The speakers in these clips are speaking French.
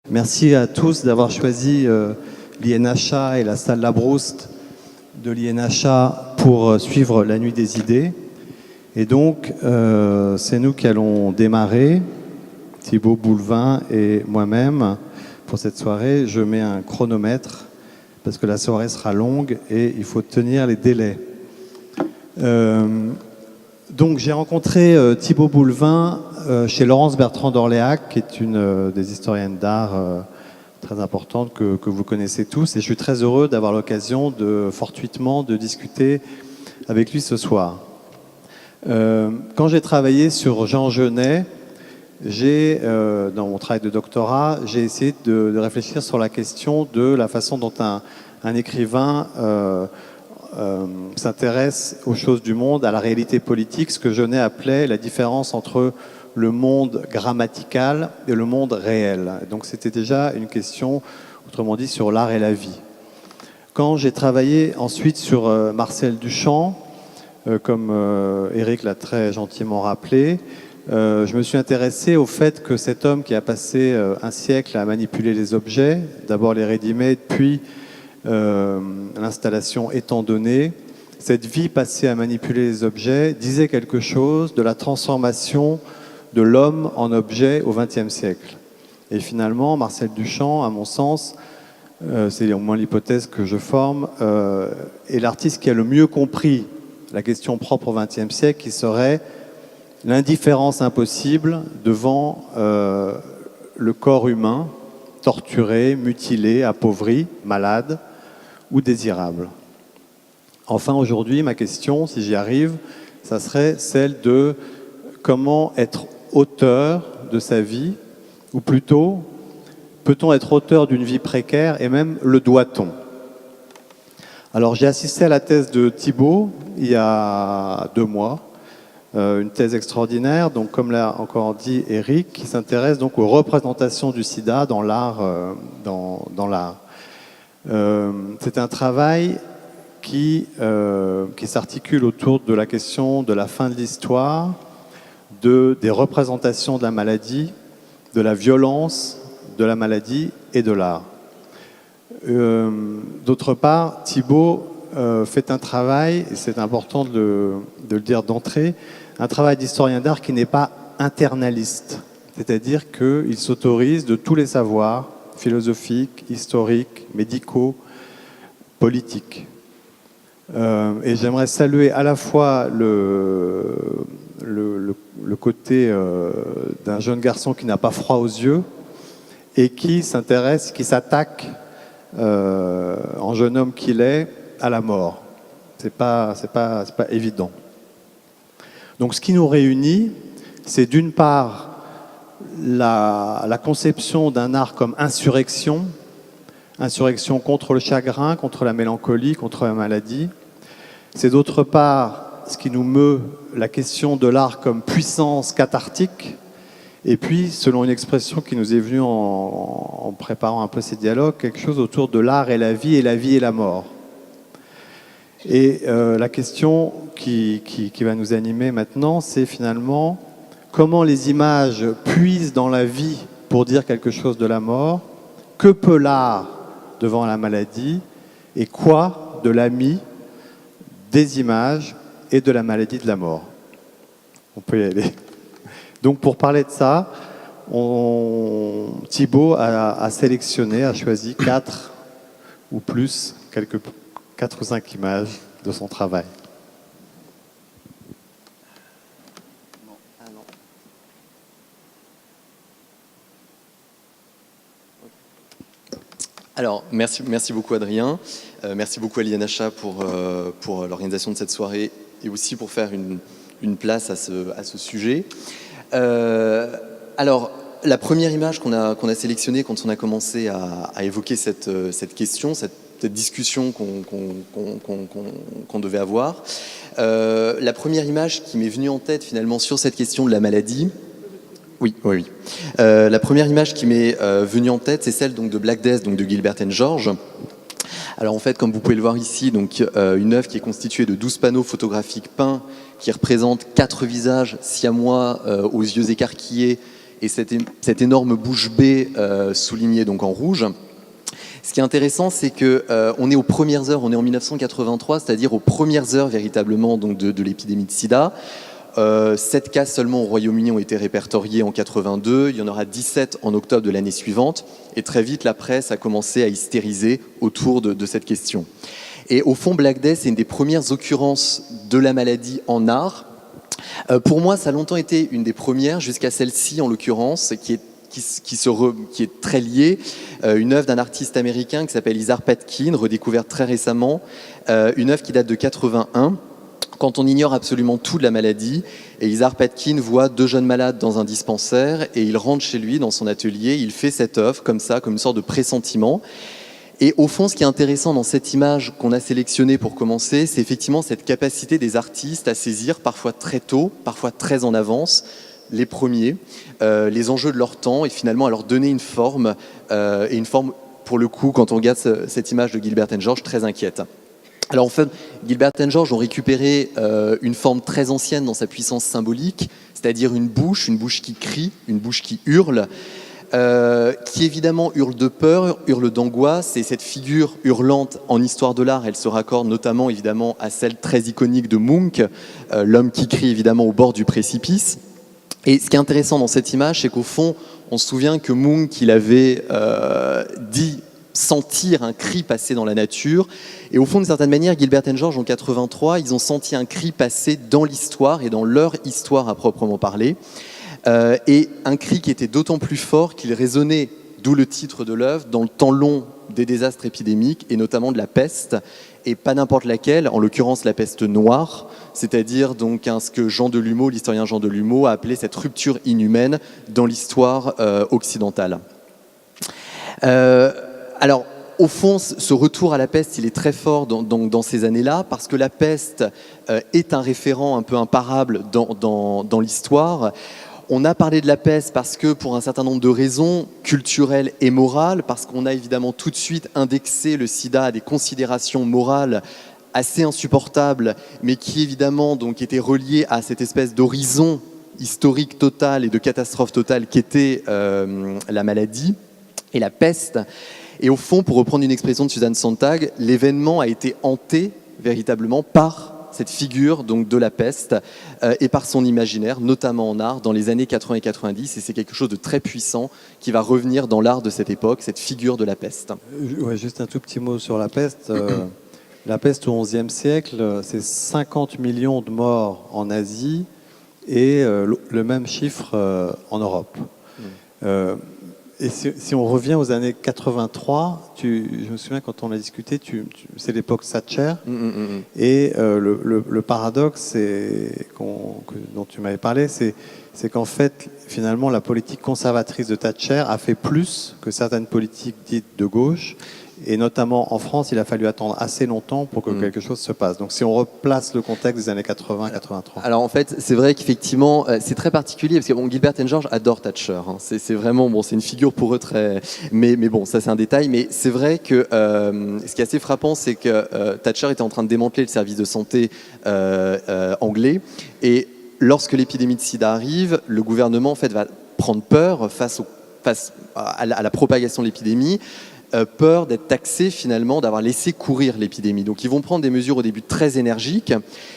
Merci à tous d'avoir choisi l'INHA et la salle Labrouste de l'INHA pour suivre la Nuit des idées. Et donc, c'est nous qui allons démarrer, Thibaut Boulevin et moi-même, pour cette soirée. Je mets un chronomètre parce que la soirée sera longue et il faut tenir les délais. Donc, j'ai rencontré Thibaut Boulevin chez Laurence Bertrand d'Orléac, qui est une des historiennes d'art très importante que vous connaissez tous. Et je suis très heureux d'avoir l'occasion fortuitement de discuter avec lui ce soir. Quand j'ai travaillé sur Jean Genet, dans mon travail de doctorat, j'ai essayé de réfléchir sur la question de la façon dont un écrivain s'intéresse aux choses du monde, à la réalité politique, ce que Genet appelait la différence entre le monde grammatical et le monde réel. Donc c'était déjà une question, autrement dit, sur l'art et la vie. Quand j'ai travaillé ensuite sur Marcel Duchamp, comme Éric l'a très gentiment rappelé, je me suis intéressé au fait que cet homme qui a passé un siècle à manipuler les objets, d'abord les ready-made, puis l'installation étant donnée, cette vie passée à manipuler les objets disait quelque chose de la transformation de l'homme en objet au XXe siècle. Et finalement, Marcel Duchamp, à mon sens, c'est au moins l'hypothèse que je forme, est l'artiste qui a le mieux compris la question propre au XXe siècle, qui serait l'indifférence impossible devant le corps humain, torturé, mutilé, appauvri, malade ou désirable. Enfin, aujourd'hui, ma question, si j'y arrive, ça serait celle de comment être auteur de sa vie, ou plutôt, peut-on être auteur d'une vie précaire, et même le doit-on? Alors, j'ai assisté à la thèse de Thibaut il y a 2 mois, une thèse extraordinaire, donc comme l'a encore dit Éric, qui s'intéresse donc aux représentations du sida dans l'art. C'est un travail qui s'articule autour de la question de la fin de l'histoire, des représentations de la maladie, de la violence de la maladie et de l'art. D'autre part, Thibaut fait un travail, et c'est important de le dire d'entrée, un travail d'historien d'art qui n'est pas internaliste, c'est-à-dire qu'il s'autorise de tous les savoirs philosophiques, historiques, médicaux, politiques. Et j'aimerais saluer à la fois le côté d'un jeune garçon qui n'a pas froid aux yeux et qui s'intéresse, qui s'attaque en jeune homme qu'il est à la mort. C'est pas évident. Donc ce qui nous réunit, c'est d'une part la conception d'un art comme insurrection contre le chagrin, contre la mélancolie, contre la maladie. C'est d'autre part ce qui nous meut, la question de l'art comme puissance cathartique. Et puis, selon une expression qui nous est venue en préparant un peu ces dialogues, quelque chose autour de l'art et la vie et la mort. Et la question qui va nous animer maintenant, c'est finalement comment les images puisent dans la vie pour dire quelque chose de la mort, que peut l'art devant la maladie, et quoi de l'ami des images et de la maladie de la mort. On peut y aller. Donc pour parler de ça, Thibaut a sélectionné, a choisi 4 ou plus, 4 ou 5 images de son travail. Alors, merci beaucoup Adrien, merci beaucoup à l'INHA pour l'organisation de cette soirée et aussi pour faire une place à ce sujet. Alors, la première image qu'on a sélectionnée quand on a commencé à évoquer cette question, cette discussion qu'on devait avoir, la première image qui m'est venue en tête finalement sur cette question de la maladie, oui. La première image qui m'est venue en tête, c'est celle donc, de Black Death, donc de Gilbert and George. Alors en fait, comme vous pouvez le voir ici, donc, une œuvre qui est constituée de 12 panneaux photographiques peints qui représentent 4 visages siamois aux yeux écarquillés et cette énorme bouche bée soulignée donc en rouge. Ce qui est intéressant, c'est que on est aux premières heures, on est en 1983, c'est-à-dire aux premières heures véritablement donc de l'épidémie de sida. 7 cas seulement au Royaume-Uni ont été répertoriés en 82, il y en aura 17 en octobre de l'année suivante, et très vite la presse a commencé à hystériser autour de cette question. Et au fond, Black Death, c'est une des premières occurrences de la maladie en art. Pour moi, ça a longtemps été une des premières, jusqu'à celle-ci en l'occurrence, qui est très liée, une œuvre d'un artiste américain qui s'appelle Isar Patkin, redécouverte très récemment, une œuvre qui date de 81, quand on ignore absolument tout de la maladie. Et Isar Patkin voit 2 jeunes malades dans un dispensaire et il rentre chez lui, dans son atelier, il fait cette œuvre comme ça, comme une sorte de pressentiment. Et au fond, ce qui est intéressant dans cette image qu'on a sélectionnée pour commencer, c'est effectivement cette capacité des artistes à saisir, parfois très tôt, parfois très en avance, les premiers, les enjeux de leur temps, et finalement à leur donner une forme, et une forme, pour le coup, quand on regarde cette image de Gilbert and George, très inquiète. Alors en fait, Gilbert and George ont récupéré une forme très ancienne dans sa puissance symbolique, c'est-à-dire une bouche qui crie, une bouche qui hurle, qui évidemment hurle de peur, hurle d'angoisse, et cette figure hurlante en histoire de l'art, elle se raccorde notamment évidemment à celle très iconique de Munch, l'homme qui crie évidemment au bord du précipice. Et ce qui est intéressant dans cette image, c'est qu'au fond, on se souvient que Munch, il avait dit sentir un cri passer dans la nature, et au fond, d'une certaine manière, Gilbert and George en 83, ils ont senti un cri passer dans l'histoire et dans leur histoire à proprement parler. Et un cri qui était d'autant plus fort qu'il résonnait, d'où le titre de l'œuvre, dans le temps long des désastres épidémiques et notamment de la peste, et pas n'importe laquelle, en l'occurrence la peste noire, c'est-à-dire donc ce que Jean Delumeau, l'historien Jean Delumeau, a appelé cette rupture inhumaine dans l'histoire occidentale. Alors, au fond, ce retour à la peste, il est très fort dans ces années-là, parce que la peste est un référent un peu imparable dans l'histoire. On a parlé de la peste parce que, pour un certain nombre de raisons culturelles et morales, parce qu'on a évidemment tout de suite indexé le sida à des considérations morales assez insupportables, mais qui évidemment donc étaient reliées à cette espèce d'horizon historique total et de catastrophe totale qu'était la maladie et la peste. Et au fond, pour reprendre une expression de Susan Sontag, l'événement a été hanté véritablement par cette figure donc de la peste et par son imaginaire, notamment en art, dans les années 80 et 90, et c'est quelque chose de très puissant qui va revenir dans l'art de cette époque, cette figure de la peste. Ouais, juste un tout petit mot sur la peste. La peste au XIe siècle, c'est 50 millions de morts en Asie et le même chiffre en Europe. Et si on revient aux années 83, je me souviens quand on a discuté, c'est l'époque Thatcher, et le paradoxe dont tu m'avais parlé, c'est qu'en fait, finalement, la politique conservatrice de Thatcher a fait plus que certaines politiques dites de gauche, et notamment en France, il a fallu attendre assez longtemps pour que quelque chose se passe. Donc si on replace le contexte des années 80-83. Alors en fait, c'est vrai qu'effectivement, c'est très particulier, parce que Gilbert and George adore Thatcher. Hein. C'est vraiment, c'est une figure pour eux très... Mais bon, ça c'est un détail. Mais c'est vrai que ce qui est assez frappant, c'est que Thatcher était en train de démanteler le service de santé anglais. Et lorsque l'épidémie de sida arrive, le gouvernement en fait, va prendre peur face à la propagation de l'épidémie. Peur d'être taxé finalement, d'avoir laissé courir l'épidémie. Donc ils vont prendre des mesures au début très énergiques,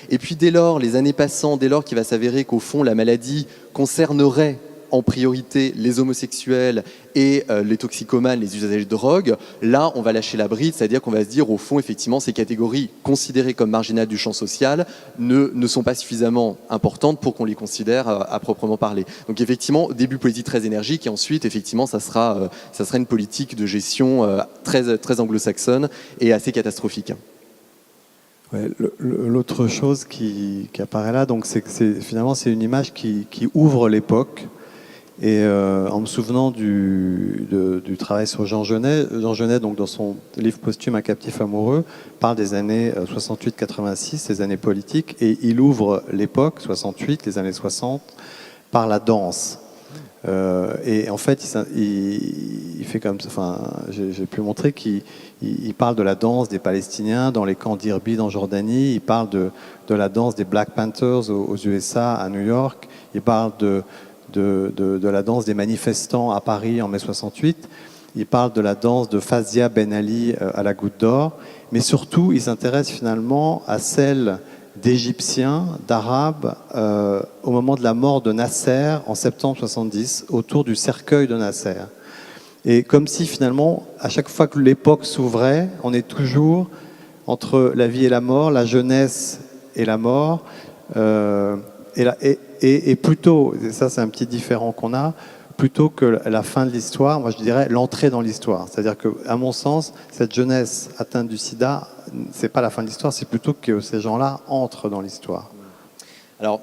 et puis dès lors, les années passant, dès lors qu'il va s'avérer qu'au fond la maladie concernerait en priorité les homosexuels et les toxicomanes, les usagers de drogue, là on va lâcher la bride, c'est-à-dire qu'on va se dire au fond effectivement ces catégories considérées comme marginales du champ social ne sont pas suffisamment importantes pour qu'on les considère à proprement parler. Donc effectivement, début politique très énergique, et ensuite effectivement ça sera une politique de gestion très, très anglo-saxonne et assez catastrophique. Ouais, l'autre chose qui apparaît là, donc finalement c'est une image qui ouvre l'époque. Et en me souvenant du travail sur Jean Genet, donc, dans son livre posthume Un captif amoureux, parle des années 68-86, ces années politiques, et il ouvre l'époque, 68, les années 60, par la danse. Et en fait, il fait comme ça, enfin, j'ai pu montrer qu'il parle de la danse des Palestiniens dans les camps d'Irbil en Jordanie, il parle de la danse des Black Panthers aux USA, à New York, il parle de la danse des manifestants à Paris en mai 68. Il parle de la danse de Fazia Ben Ali à la Goutte d'Or. Mais surtout, il s'intéresse finalement à celle d'Égyptiens, d'Arabes, au moment de la mort de Nasser en septembre 70, autour du cercueil de Nasser. Et comme si finalement, à chaque fois que l'époque s'ouvrait, on est toujours entre la vie et la mort, la jeunesse et la mort, et plutôt, et ça c'est un petit différent qu'on a, plutôt que la fin de l'histoire, moi je dirais l'entrée dans l'histoire. C'est-à-dire qu'à mon sens, cette jeunesse atteinte du sida, c'est pas la fin de l'histoire, c'est plutôt que ces gens-là entrent dans l'histoire. Alors,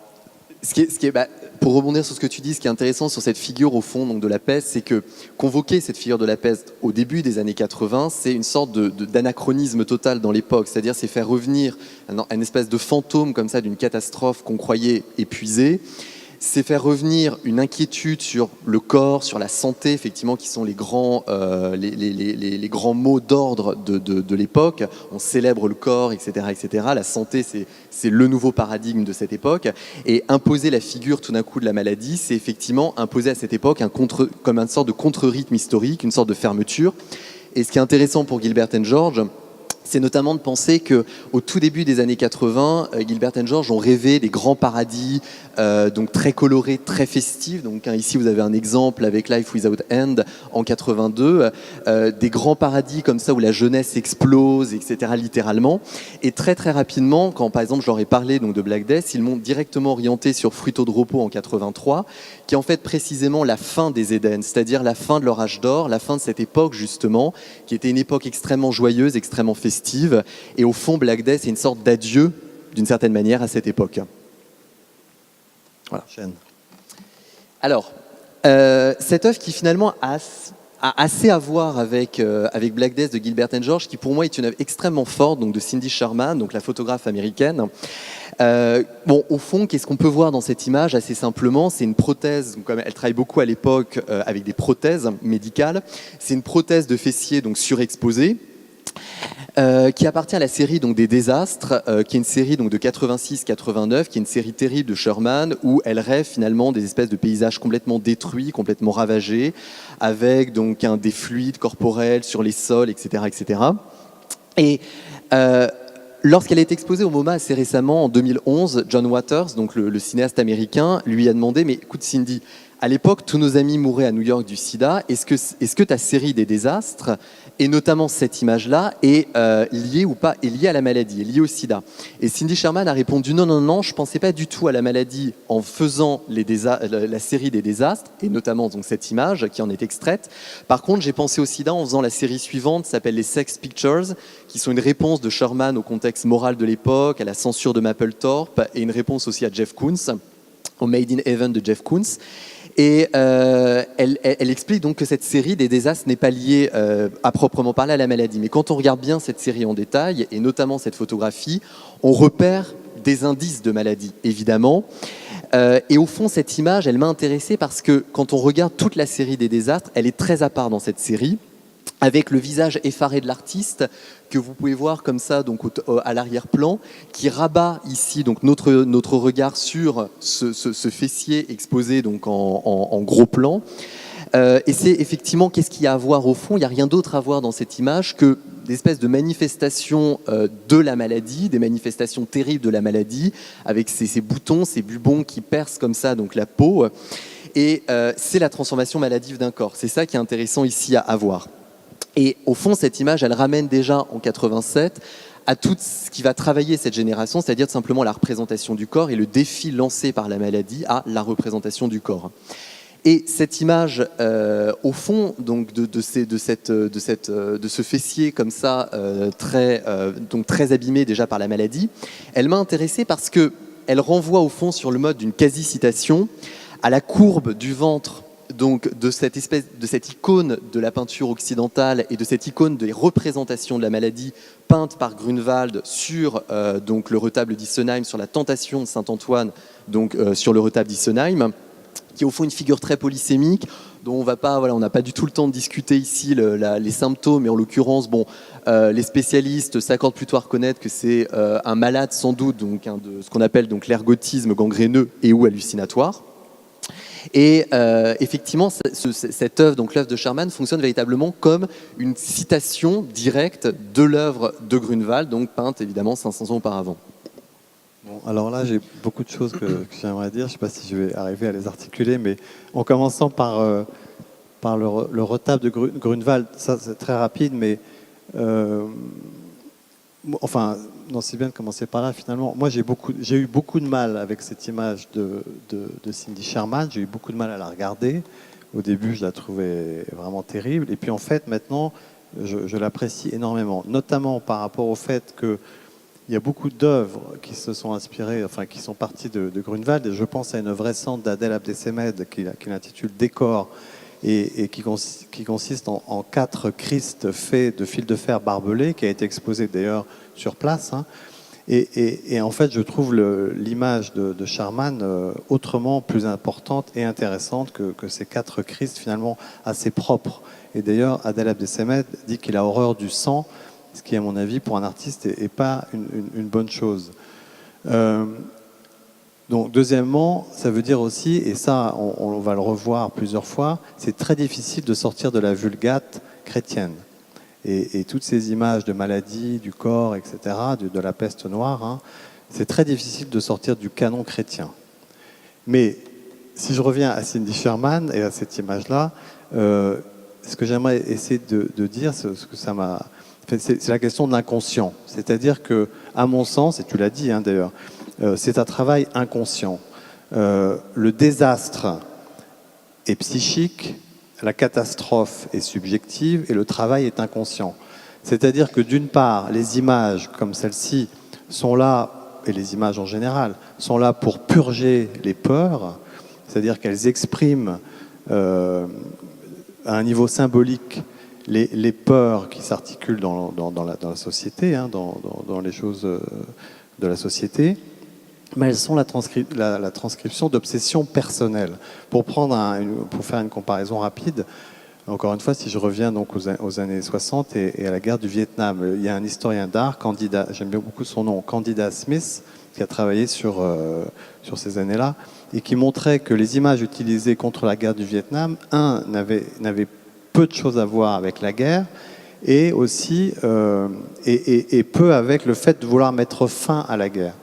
pour rebondir sur ce que tu dis, ce qui est intéressant sur cette figure au fond donc de la peste, c'est que convoquer cette figure de la peste au début des années 80, c'est une sorte d'anachronisme total dans l'époque. C'est-à-dire c'est faire revenir un espèce de fantôme comme ça d'une catastrophe qu'on croyait épuisée. C'est faire revenir une inquiétude sur le corps, sur la santé, effectivement, qui sont les grands mots d'ordre de l'époque. On célèbre le corps, etc., etc. La santé, c'est le nouveau paradigme de cette époque. Et imposer la figure, tout d'un coup, de la maladie, c'est effectivement imposer à cette époque comme une sorte de contre-rythme historique, une sorte de fermeture. Et ce qui est intéressant pour Gilbert and George, c'est notamment de penser qu'au tout début des années 80, Gilbert and George ont rêvé des grands paradis, donc très colorés, très festifs. Donc ici, vous avez un exemple avec Life Without End en 82, des grands paradis comme ça où la jeunesse explose, etc. littéralement. Et très très rapidement, quand par exemple je leur ai parlé donc de Black Death, ils m'ont directement orienté sur Fruito de Repos en 83, qui est en fait précisément la fin des Éden, c'est-à-dire la fin de leur âge d'or, la fin de cette époque justement, qui était une époque extrêmement joyeuse, extrêmement festive. Et au fond, Black Death, c'est une sorte d'adieu, d'une certaine manière, à cette époque. Voilà. Alors, cette œuvre qui finalement a assez à voir avec Black Death de Gilbert and George, qui pour moi est une œuvre extrêmement forte, donc de Cindy Sherman, donc la photographe américaine. Au fond, qu'est-ce qu'on peut voir dans cette image? Assez simplement, c'est une prothèse. Donc, elle travaille beaucoup à l'époque avec des prothèses médicales. C'est une prothèse de fessier donc surexposée. Qui appartient à la série donc, des Désastres, qui est une série donc, de 86-89, qui est une série terrible de Sherman, où elle rêve finalement des espèces de paysages complètement détruits, complètement ravagés, avec donc, des fluides corporels sur les sols, etc. etc. Et lorsqu'elle a été exposée au MoMA assez récemment, en 2011, John Waters, donc le cinéaste américain, lui a demandé « Mais écoute Cindy, à l'époque, tous nos amis mouraient à New York du sida. Est-ce que ta série des désastres, et notamment cette image-là, est liée ou pas, est liée à la maladie, est liée au sida ?» Et Cindy Sherman a répondu non, je ne pensais pas du tout à la maladie en faisant la série des désastres, et notamment donc, cette image qui en est extraite. Par contre, j'ai pensé au sida en faisant la série suivante, qui s'appelle les Sex Pictures, qui sont une réponse de Sherman au contexte moral de l'époque, à la censure de Mapplethorpe, et une réponse aussi à Jeff Koons, au Made in Heaven de Jeff Koons. Et elle explique donc que cette série des désastres n'est pas liée à proprement parler à la maladie. Mais quand on regarde bien cette série en détail, et notamment cette photographie, on repère des indices de maladie, évidemment. Et au fond, cette image, elle m'a intéressé parce que quand on regarde toute la série des désastres, elle est très à part dans cette série, avec le visage effaré de l'artiste que vous pouvez voir comme ça donc à l'arrière-plan, qui rabat ici donc notre regard sur ce fessier exposé donc en gros plan. Et c'est effectivement qu'est-ce qu'il y a à voir au fond? Il n'y a rien d'autre à voir dans cette image que des espèces de manifestations de la maladie, des manifestations terribles de la maladie, avec ces boutons, ces bubons qui percent comme ça donc la peau. Et c'est la transformation maladive d'un corps. C'est ça qui est intéressant ici à voir. Et au fond, cette image, elle ramène déjà en 87 à tout ce qui va travailler cette génération, c'est-à-dire simplement la représentation du corps et le défi lancé par la maladie à la représentation du corps. Et cette image, au fond, donc de ce fessier comme ça, très abîmé déjà par la maladie, elle m'a intéressé parce qu'elle renvoie au fond sur le mode d'une quasi-citation à la courbe du ventre donc de cette icône de la peinture occidentale et de cette icône des représentations de la maladie peinte par Grunewald sur donc le retable d'Issenheim, sur la tentation de Saint-Antoine, donc sur le retable d'Issenheim, qui est au fond une figure très polysémique dont on n'a pas du tout le temps de discuter ici les symptômes, mais en l'occurrence, les spécialistes s'accordent plutôt à reconnaître que c'est un malade sans doute, donc de ce qu'on appelle donc l'ergotisme gangréneux et ou hallucinatoire. Et effectivement, cette œuvre, donc l'œuvre de Sherman, fonctionne véritablement comme une citation directe de l'œuvre de Grunewald, donc peinte évidemment 500 ans auparavant. Bon, alors là, j'ai beaucoup de choses que j'aimerais dire. Je ne sais pas si je vais arriver à les articuler, mais en commençant par le retable de Grunewald, ça c'est très rapide, mais enfin, non, c'est bien de commencer par là finalement. Moi, j'ai eu beaucoup de mal avec cette image de Cindy Sherman. J'ai eu beaucoup de mal à la regarder. Au début, je la trouvais vraiment terrible. Et puis en fait, maintenant, je l'apprécie énormément, notamment par rapport au fait que il y a beaucoup d'œuvres qui se sont inspirées, enfin qui sont parties de Grunewald. Et je pense à une œuvre récente d'Adel Abdesemed qu'il intitule Décor et qui consiste en 4 Christ faits de fil de fer barbelé, qui a été exposé d'ailleurs sur place. Hein. Et en fait, je trouve l'image de Sherman autrement plus importante et intéressante que ces 4 Christ finalement assez propres. Et d'ailleurs, Adel Abdesemed dit qu'il a horreur du sang, ce qui, à mon avis, pour un artiste, n'est pas une bonne chose. Donc, deuxièmement, ça veut dire aussi, et ça, on va le revoir plusieurs fois, c'est très difficile de sortir de la vulgate chrétienne. Et toutes ces images de maladie, du corps, etc., de la peste noire, hein, c'est très difficile de sortir du canon chrétien. Mais si je reviens à Cindy Sherman et à cette image-là, ce que j'aimerais essayer de dire, ce que ça m'a... C'est la question de l'inconscient. C'est-à-dire que, à mon sens, et tu l'as dit hein, d'ailleurs, c'est un travail inconscient. Le désastre est psychique, la catastrophe est subjective et le travail est inconscient. C'est-à-dire que d'une part, les images comme celle-ci sont là, et les images en général, sont là pour purger les peurs, c'est-à-dire qu'elles expriment à un niveau symbolique les peurs qui s'articulent dans la société, hein, dans les choses de la société, mais elles sont la transcription d'obsessions personnelles. Pour faire une comparaison rapide, encore une fois, si je reviens donc aux années 60 et à la guerre du Vietnam, il y a un historien d'art, j'aime bien beaucoup son nom, Candida Smith, qui a travaillé sur ces années-là, et qui montrait que les images utilisées contre la guerre du Vietnam, n'avaient peu de choses à voir avec la guerre, et aussi et peu avec le fait de vouloir mettre fin à la guerre.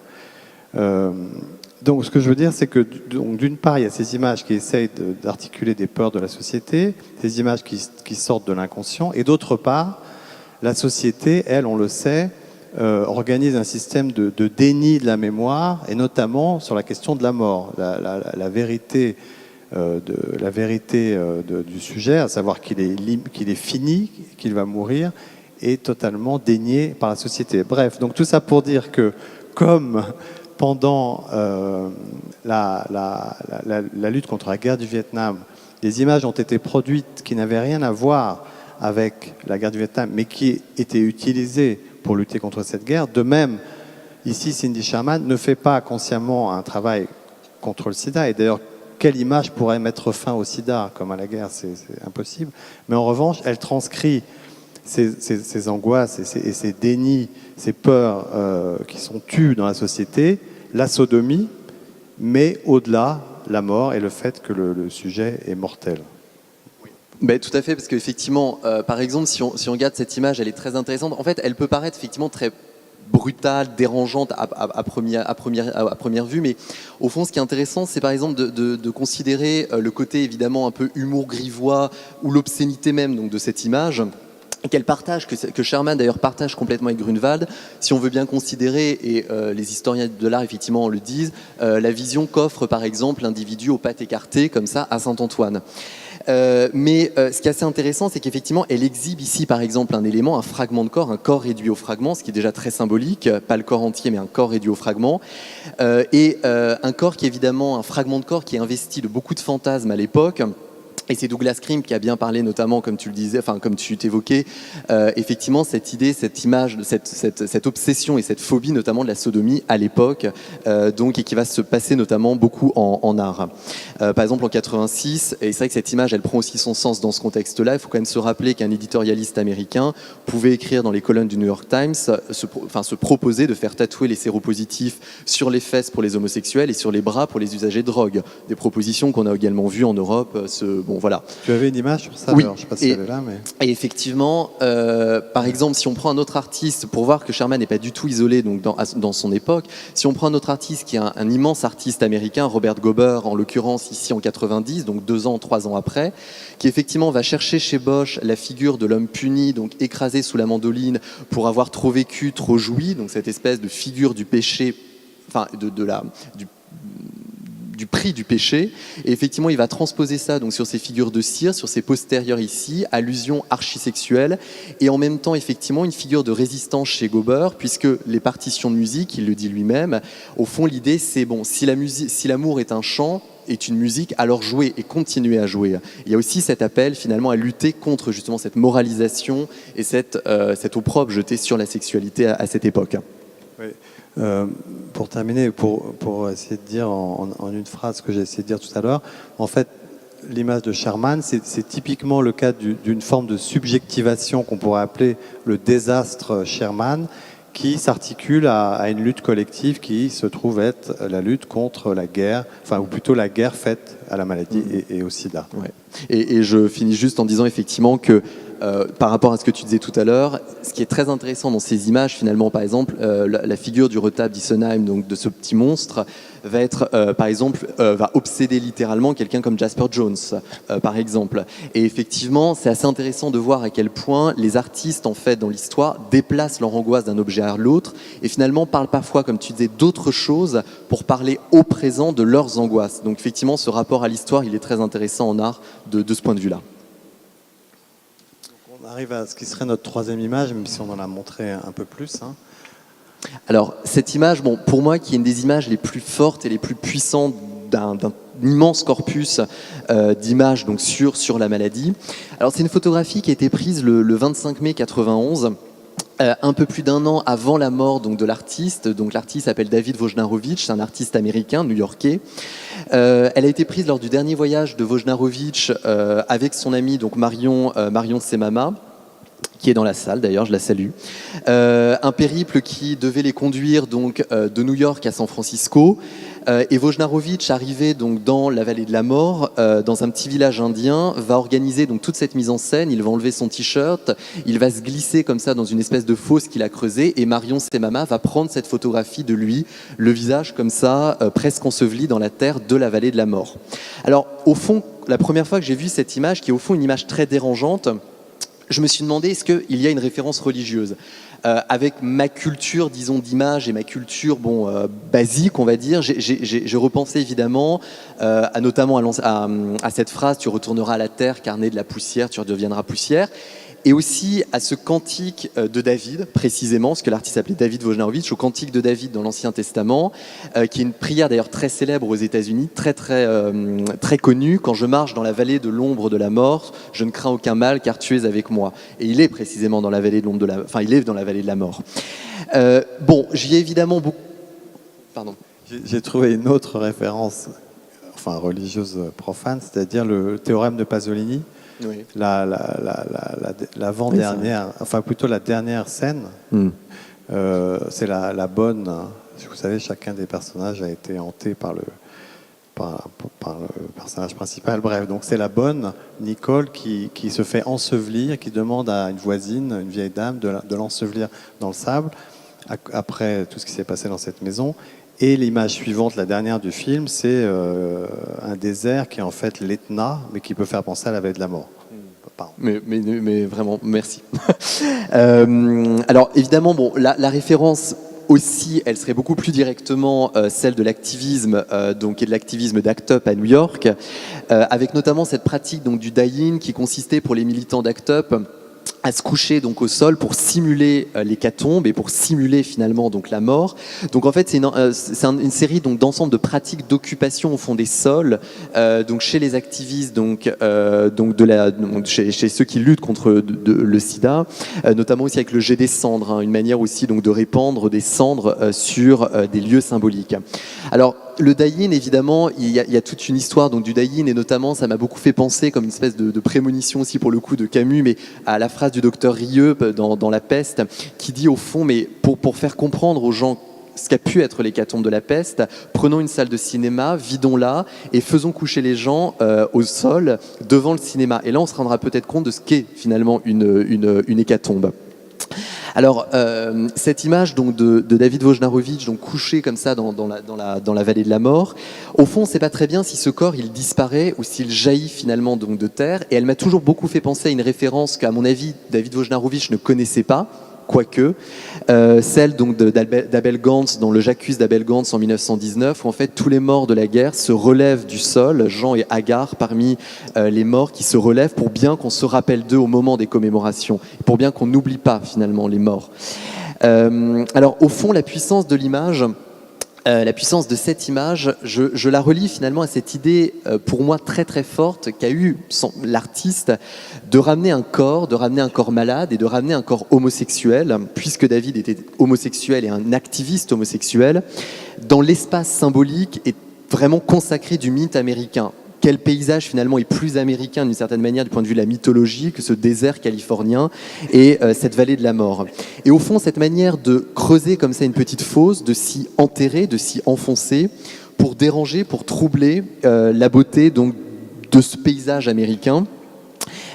Donc ce que je veux dire, c'est que d'une part, il y a ces images qui essayent d'articuler des peurs de la société, ces images qui sortent de l'inconscient, et d'autre part, la société, elle, on le sait, organise un système de déni de la mémoire, et notamment sur la question de la mort, la vérité du sujet, à savoir qu'il est fini, qu'il va mourir, est totalement déniée par la société. Bref, donc tout ça pour dire que, comme pendant la lutte contre la guerre du Vietnam, les images ont été produites qui n'avaient rien à voir avec la guerre du Vietnam, mais qui étaient utilisées pour lutter contre cette guerre. De même, ici, Cindy Sherman ne fait pas consciemment un travail contre le sida, et d'ailleurs, quelle image pourrait mettre fin au sida, comme à la guerre, c'est impossible. Mais en revanche, elle transcrit ces angoisses et ces dénis, ces peurs qui sont tues dans la société, la sodomie, mais au-delà, la mort et le fait que le sujet est mortel. Ben, tout à fait, parce qu'effectivement, par exemple, si on regarde cette image, elle est très intéressante. En fait, elle peut paraître effectivement très brutale, dérangeante à première vue, mais au fond, ce qui est intéressant, c'est par exemple de considérer le côté évidemment un peu humour grivois ou l'obscénité même donc, de cette image, qu'elle partage, que Sherman d'ailleurs partage complètement avec Grunewald, si on veut bien considérer, et les historiens de l'art effectivement le disent, la vision qu'offre par exemple l'individu aux pattes écartées, comme ça, à Saint-Antoine. Mais ce qui est assez intéressant, c'est qu'effectivement, elle exhibe ici, par exemple, un élément, un fragment de corps, un corps réduit au fragment, ce qui est déjà très symbolique, pas le corps entier, mais un corps réduit au fragment, et un corps qui est évidemment un fragment de corps qui est investi de beaucoup de fantasmes à l'époque, Et c'est Douglas Krim qui a bien parlé, notamment, comme tu le disais, enfin comme tu t'évoquais, effectivement cette idée, cette image, cette obsession et cette phobie, notamment de la sodomie à l'époque, donc et qui va se passer notamment beaucoup en art. Par exemple en 86, et c'est vrai que cette image, elle prend aussi son sens dans ce contexte-là. Il faut quand même se rappeler qu'un éditorialiste américain pouvait écrire dans les colonnes du New York Times, se proposer de faire tatouer les séropositifs sur les fesses pour les homosexuels et sur les bras pour les usagers de drogue. Des propositions qu'on a également vues en Europe. Bon, voilà. Tu avais une image sur ça? Oui. Alors, je ne sais pas si elle est là, mais... Et effectivement, par exemple, si on prend un autre artiste, pour voir que Sherman n'est pas du tout isolé donc, dans son époque, si on prend un autre artiste qui est un immense artiste américain, Robert Gober, en l'occurrence ici en 90, donc 3 ans après, qui effectivement va chercher chez Bosch la figure de l'homme puni, donc écrasé sous la mandoline pour avoir trop vécu, trop joui, donc cette espèce de figure du péché, enfin du prix du péché, et effectivement il va transposer ça donc sur ces figures de cire, sur ces postérieurs ici, allusion archisexuelle, et en même temps effectivement une figure de résistance chez Gober, puisque les partitions de musique, il le dit lui-même, au fond l'idée c'est bon, si l'amour est un chant, est une musique, alors jouer et continuer à jouer. Il y a aussi cet appel finalement à lutter contre justement cette moralisation et cet opprobre jeté sur la sexualité à cette époque. Oui. Pour terminer, pour essayer de dire en une phrase ce que j'ai essayé de dire tout à l'heure, en fait, l'image de Sherman, c'est typiquement le cas d'une forme de subjectivation qu'on pourrait appeler le désastre Sherman, qui s'articule à une lutte collective qui se trouve être la lutte contre la guerre, enfin, ou plutôt la guerre faite à la maladie et au sida. Ouais. Et je finis juste en disant effectivement que par rapport à ce que tu disais tout à l'heure, ce qui est très intéressant dans ces images, finalement, par exemple, la figure du retable d'Issenheim, donc de ce petit monstre, va être, par exemple, va obséder littéralement quelqu'un comme Jasper Jones, par exemple. Et effectivement, c'est assez intéressant de voir à quel point les artistes, en fait, dans l'histoire, déplacent leur angoisse d'un objet à l'autre et finalement parlent parfois, comme tu disais, d'autres choses pour parler au présent de leurs angoisses. Donc, effectivement, ce rapport à l'histoire, il est très intéressant en art de ce point de vue-là. On arrive à ce qui serait notre troisième image, même si on en a montré un peu plus. Hein. Alors, cette image, bon, pour moi, qui est une des images les plus fortes et les plus puissantes d'un immense corpus d'images donc sur la maladie. Alors, c'est une photographie qui a été prise le 25 mai 91, un peu plus d'un an avant la mort donc, de l'artiste. Donc, l'artiste s'appelle David Wojnarowicz, c'est un artiste américain, new-yorkais. Elle a été prise lors du dernier voyage de Wojnarowicz avec son amie donc Marion Semama, qui est dans la salle d'ailleurs, je la salue. Un périple qui devait les conduire donc de New York à San Francisco. Et Wojnarowicz, arrivé donc dans la vallée de la mort, dans un petit village indien, va organiser donc toute cette mise en scène. Il va enlever son t-shirt, il va se glisser comme ça dans une espèce de fosse qu'il a creusée, et Marion Semama va prendre cette photographie de lui, le visage comme ça, presque enseveli dans la terre de la vallée de la mort. Alors au fond, la première fois que j'ai vu cette image, qui est au fond une image très dérangeante, je me suis demandé, est-ce qu'il y a une référence religieuse avec ma culture, disons, d'image et ma culture basique, on va dire, j'ai repensé évidemment notamment à cette phrase « Tu retourneras à la terre, car né de la poussière, tu redeviendras poussière ». Et aussi à ce cantique de David, précisément, ce que l'artiste appelait David Wojnarowicz, au cantique de David dans l'Ancien Testament, qui est une prière d'ailleurs très célèbre aux États-Unis, très connue. Quand je marche dans la vallée de l'ombre de la mort, je ne crains aucun mal, car tu es avec moi. Et il est précisément dans la vallée de l'ombre de la, enfin, il est dans la vallée de la mort. J'y ai évidemment beaucoup. Pardon. J'ai trouvé une autre référence, enfin religieuse profane, c'est-à-dire le théorème de Pasolini. Oui. L'avant-dernière, enfin plutôt la dernière scène, c'est la bonne. Vous savez, chacun des personnages a été hanté par le personnage principal. Bref, donc c'est la bonne Nicole qui se fait ensevelir, qui demande à une voisine, une vieille dame, de l'ensevelir dans le sable après tout ce qui s'est passé dans cette maison. Et l'image suivante, la dernière du film, c'est un désert qui est en fait l'Etna, mais qui peut faire penser à la vallée de la mort. Mais vraiment, merci. Alors évidemment, la référence aussi, elle serait beaucoup plus directement celle de l'activisme, donc et de l'activisme d'ACT UP à New York, avec notamment cette pratique donc du die-in qui consistait pour les militants d'ACT UP à se coucher donc au sol pour simuler l'hécatombe et pour simuler finalement donc la mort. Donc en fait c'est une série donc d'ensemble de pratiques d'occupation au fond des sols donc chez les activistes donc chez ceux qui luttent contre le sida, notamment aussi avec le jet des cendres, hein, une manière aussi donc de répandre des cendres sur des lieux symboliques. Alors le die-in, évidemment, il y a toute une histoire donc, du die-in, et notamment, ça m'a beaucoup fait penser, comme une espèce de prémonition aussi pour le coup de Camus, mais à la phrase du docteur Rieux dans La Peste, qui dit au fond, mais pour faire comprendre aux gens ce qu'a pu être l'hécatombe de la peste, prenons une salle de cinéma, vidons-la et faisons coucher les gens au sol devant le cinéma. Et là, on se rendra peut-être compte de ce qu'est finalement une hécatombe. Alors, cette image donc, de David Wojnarowicz donc, couché comme ça dans la vallée de la mort, au fond, on ne sait pas très bien si ce corps il disparaît ou s'il jaillit finalement donc, de terre. Et elle m'a toujours beaucoup fait penser à une référence qu'à mon avis, David Wojnarowicz ne connaissait pas, quoique, celle donc d'Abel Gance, dans le J'accuse d'Abel Gance en 1919, où en fait tous les morts de la guerre se relèvent du sol, Jean et Agar parmi les morts qui se relèvent pour bien qu'on se rappelle d'eux au moment des commémorations, pour bien qu'on n'oublie pas finalement les morts. Alors au fond, la puissance de l'image, la puissance de cette image, je la relie finalement à cette idée pour moi très très forte qu'a eu l'artiste de ramener un corps malade et de ramener un corps homosexuel, puisque David était homosexuel et un activiste homosexuel, dans l'espace symbolique et vraiment consacré du mythe américain. Quel paysage finalement est plus américain d'une certaine manière du point de vue de la mythologie que ce désert californien et cette vallée de la mort. Et au fond, cette manière de creuser comme ça une petite fosse, de s'y enterrer, de s'y enfoncer, pour déranger, pour troubler la beauté donc, de ce paysage américain,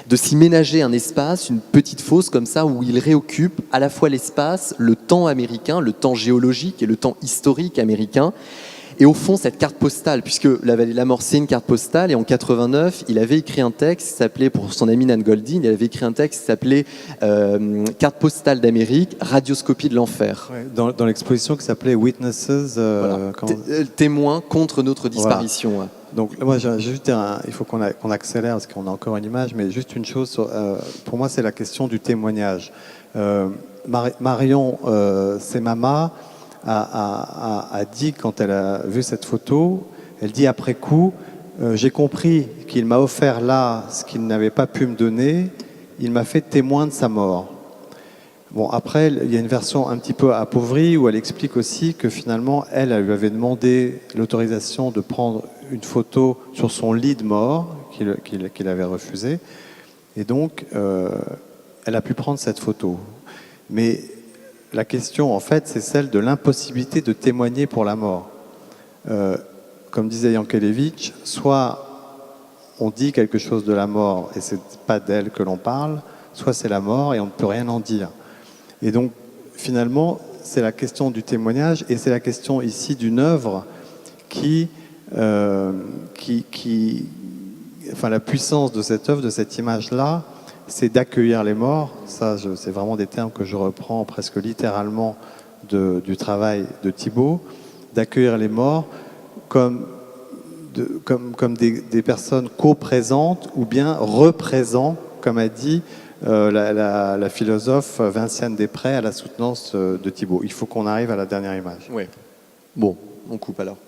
de s'y ménager un espace, une petite fosse comme ça, où il réoccupe à la fois l'espace, le temps américain, le temps géologique et le temps historique américain. Et au fond, cette carte postale, puisque La Vallée de la Mort, c'est une carte postale, et en 89, il avait écrit un texte qui s'appelait, pour son ami Nan Goldin, il avait écrit un texte qui s'appelait Carte postale d'Amérique, radioscopie de l'enfer. Ouais, dans l'exposition qui s'appelait Witnesses, voilà. Témoins contre notre disparition. Voilà. Donc moi, il faut qu'on accélère parce qu'on a encore une image, mais juste une chose, pour moi, c'est la question du témoignage. Marion Semama a dit, quand elle a vu cette photo, elle dit après coup, j'ai compris qu'il m'a offert là ce qu'il n'avait pas pu me donner, il m'a fait témoin de sa mort. Bon, après, il y a une version un petit peu appauvrie où elle explique aussi que finalement, elle lui avait demandé l'autorisation de prendre une photo sur son lit de mort, qu'il avait refusé, et donc elle a pu prendre cette photo. Mais la question, en fait, c'est celle de l'impossibilité de témoigner pour la mort. Comme disait Yankelevitch, soit on dit quelque chose de la mort et c'est pas d'elle que l'on parle, soit c'est la mort et on ne peut rien en dire. Et donc, finalement, c'est la question du témoignage et c'est la question ici d'une œuvre enfin, la puissance de cette œuvre, de cette image-là, c'est d'accueillir les morts. Ça, c'est vraiment des termes que je reprends presque littéralement du travail de Thibaut, d'accueillir les morts comme des personnes co-présentes ou bien représents, comme a dit la philosophe Vinciane Després à la soutenance de Thibaut. Il faut qu'on arrive à la dernière image. Oui. Bon, on coupe alors.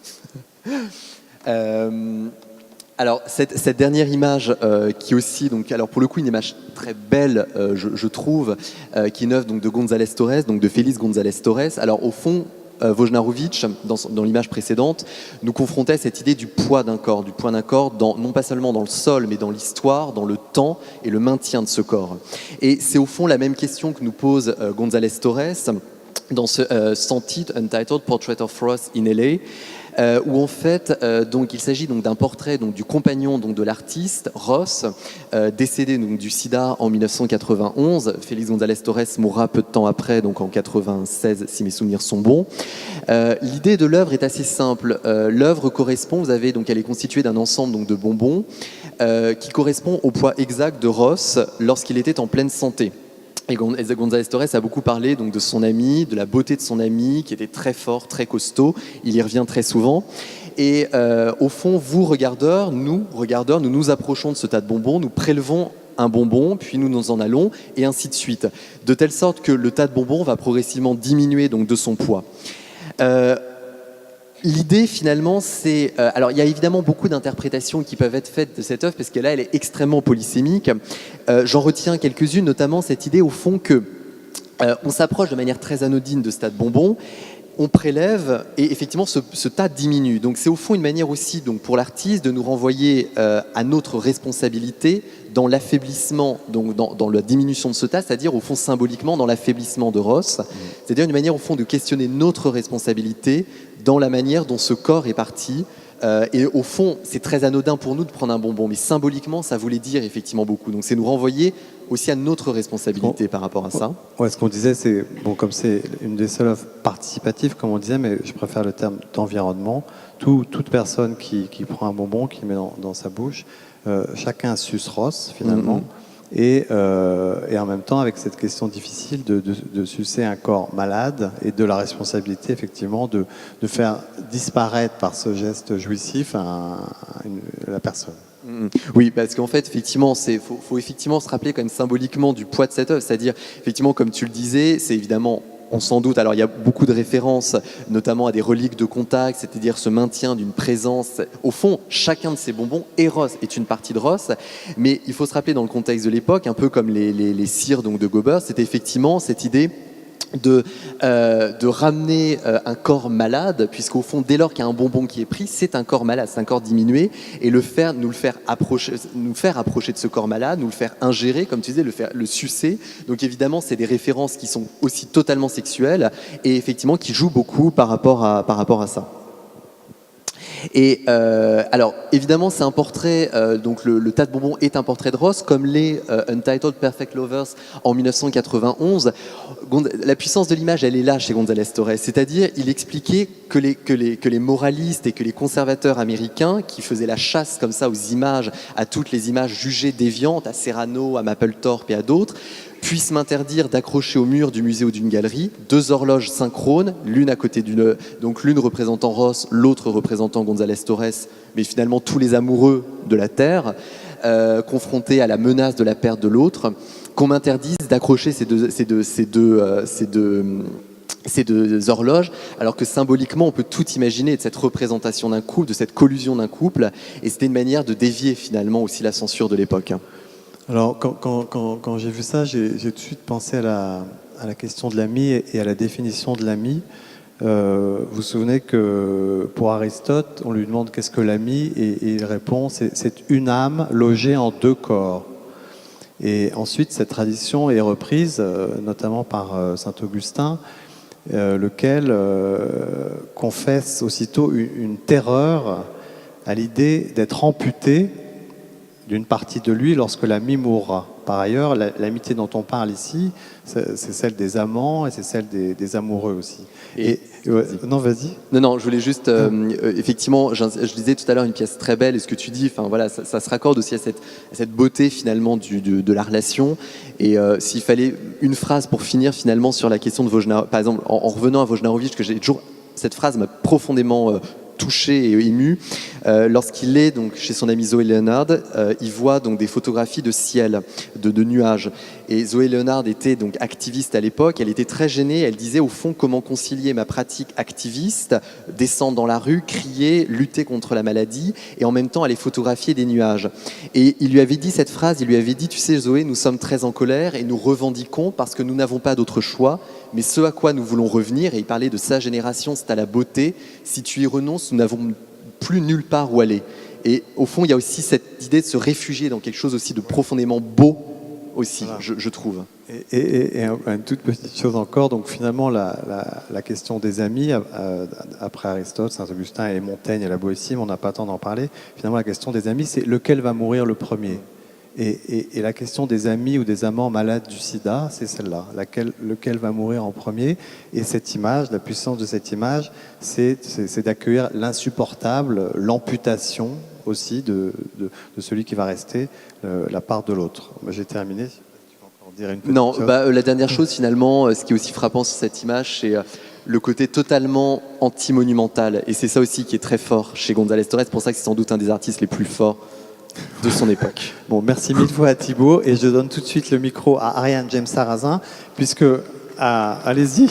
Alors cette dernière image qui est aussi donc alors pour le coup une image très belle je trouve qui est une œuvre donc de González Torres, donc de Félix González Torres. Alors au fond Wojnarowicz, dans l'image précédente, nous confrontait à cette idée du poids d'un corps, non pas seulement dans le sol, mais dans l'histoire, dans le temps et le maintien de ce corps. Et c'est au fond la même question que nous pose González Torres dans ce sans titre, Untitled Portrait of Ross in LA, où en fait donc il s'agit donc d'un portrait donc du compagnon donc de l'artiste Ross décédé donc du sida en 1991. Félix González Torres mourra peu de temps après, donc en 96 si mes souvenirs sont bons. L'idée de l'œuvre est assez simple. L'œuvre correspond, elle est constituée d'un ensemble donc de bonbons qui correspond au poids exact de Ross lorsqu'il était en pleine santé. Et González Torres a beaucoup parlé donc, de son ami, de la beauté de son ami, qui était très fort, très costaud. Il y revient très souvent. Et au fond, nous regardeurs, nous nous approchons de ce tas de bonbons, nous prélevons un bonbon, puis nous en allons, et ainsi de suite. De telle sorte que le tas de bonbons va progressivement diminuer donc, de son poids. L'idée finalement c'est... alors il y a évidemment beaucoup d'interprétations qui peuvent être faites de cette œuvre parce que là elle est extrêmement polysémique. J'en retiens quelques-unes, notamment cette idée au fond que on s'approche de manière très anodine de ce tas de bonbons, on prélève et effectivement ce tas diminue. Donc c'est au fond une manière aussi donc, pour l'artiste de nous renvoyer à notre responsabilité dans l'affaiblissement, donc dans la diminution de ce tas, c'est-à-dire au fond symboliquement dans l'affaiblissement de Ross, c'est-à-dire une manière au fond de questionner notre responsabilité dans la manière dont ce corps est parti. Et au fond, c'est très anodin pour nous de prendre un bonbon, mais symboliquement, ça voulait dire effectivement beaucoup. Donc c'est nous renvoyer aussi à notre responsabilité par rapport à ça. Ouais, ce qu'on disait, c'est, bon, comme c'est une des seules œuvres participatives, comme on disait, mais je préfère le terme d'environnement, toute personne qui prend un bonbon, qui met dans sa bouche, chacun suce Ross, finalement. Et en même temps, avec cette question difficile de sucer un corps malade et de la responsabilité, effectivement, de faire disparaître par ce geste jouissif la personne. Oui, parce qu'en fait, effectivement, faut effectivement se rappeler quand même symboliquement du poids de cette œuvre. C'est-à-dire, effectivement, comme tu le disais, c'est évidemment... On s'en doute, alors il y a beaucoup de références, notamment à des reliques de contact, c'est-à-dire ce maintien d'une présence. Au fond, chacun de ces bonbons est Ross, est une partie de Ross, mais il faut se rappeler dans le contexte de l'époque, un peu comme les cires donc, de Goebbels, c'était effectivement cette idée de ramener un corps malade, puisqu'au fond, dès lors qu'il y a un bonbon qui est pris, c'est un corps malade, c'est un corps diminué, et nous faire approcher de ce corps malade, nous le faire ingérer, comme tu disais, le sucer. Donc évidemment, c'est des références qui sont aussi totalement sexuelles, et effectivement qui jouent beaucoup par rapport à ça. Et alors évidemment c'est un portrait, donc le tas de bonbons est un portrait de Ross, comme l'est Untitled Perfect Lovers en 1991. La puissance de l'image elle est là chez González Torres, c'est-à-dire il expliquait que les moralistes et que les conservateurs américains qui faisaient la chasse comme ça aux images, à toutes les images jugées déviantes, à Serrano, à Mapplethorpe et à d'autres, puissent m'interdire d'accrocher au mur du musée ou d'une galerie 2 horloges synchrones, l'une à côté d'une, donc l'une représentant Ross, l'autre représentant González Torres, mais finalement tous les amoureux de la Terre, confrontés à la menace de la perte de l'autre, qu'on m'interdise d'accrocher ces deux horloges, alors que symboliquement on peut tout imaginer de cette représentation d'un couple, de cette collusion d'un couple, et c'était une manière de dévier finalement aussi la censure de l'époque. Alors, quand j'ai vu ça, j'ai tout de suite pensé à la question de l'ami et à la définition de l'ami. Vous vous souvenez que pour Aristote, on lui demande qu'est-ce que l'ami, et il répond c'est une âme logée en 2 corps. Et ensuite, cette tradition est reprise, notamment par saint Augustin, lequel confesse aussitôt une terreur à l'idée d'être amputé d'une partie de lui lorsque l'ami mourra. Par ailleurs, l'amitié dont on parle ici, c'est celle des amants et c'est celle des amoureux aussi. Non, vas-y. Non, je voulais juste, effectivement, je disais tout à l'heure une pièce très belle, et ce que tu dis, enfin voilà, ça se raccorde aussi à cette beauté finalement de la relation. Et s'il fallait une phrase pour finir finalement sur la question de Vojnarovič, par exemple, en revenant à Vojnarovič, que j'ai toujours, cette phrase m'a profondément touché et ému. Lorsqu'il est donc chez son ami Zoé Leonard, il voit donc des photographies de ciel, de nuages. Et Zoé Leonard était donc activiste à l'époque. Elle était très gênée. Elle disait au fond comment concilier ma pratique activiste, descendre dans la rue, crier, lutter contre la maladie, et en même temps aller photographier des nuages. Et il lui avait dit cette phrase. Il lui avait dit, tu sais Zoé, nous sommes très en colère et nous revendiquons parce que nous n'avons pas d'autre choix. Mais ce à quoi nous voulons revenir, et il parlait de sa génération, c'est à la beauté. Si tu y renonces, nous n'avons plus nulle part où aller. Et au fond, il y a aussi cette idée de se réfugier dans quelque chose aussi de profondément beau aussi, voilà. je trouve. Et une toute petite chose encore, donc finalement la question des amis, après Aristote, Saint-Augustin et Montaigne et la Boétie, on n'a pas le temps d'en parler, finalement la question des amis, c'est lequel va mourir le premier. Et la question des amis ou des amants malades du sida, c'est celle-là, lequel va mourir en premier. Et cette image, la puissance de cette image, c'est d'accueillir l'insupportable, l'amputation aussi de celui qui va rester, la part de l'autre. J'ai terminé. Tu vas encore dire une petite chose. La dernière chose finalement, ce qui est aussi frappant sur cette image, c'est le côté totalement anti-monumental. Et c'est ça aussi qui est très fort chez González Torres. C'est pour ça que c'est sans doute un des artistes les plus forts de son époque. Bon, merci mille fois à Thibaut et je donne tout de suite le micro à Ariane James Sarrazin puisque allez-y.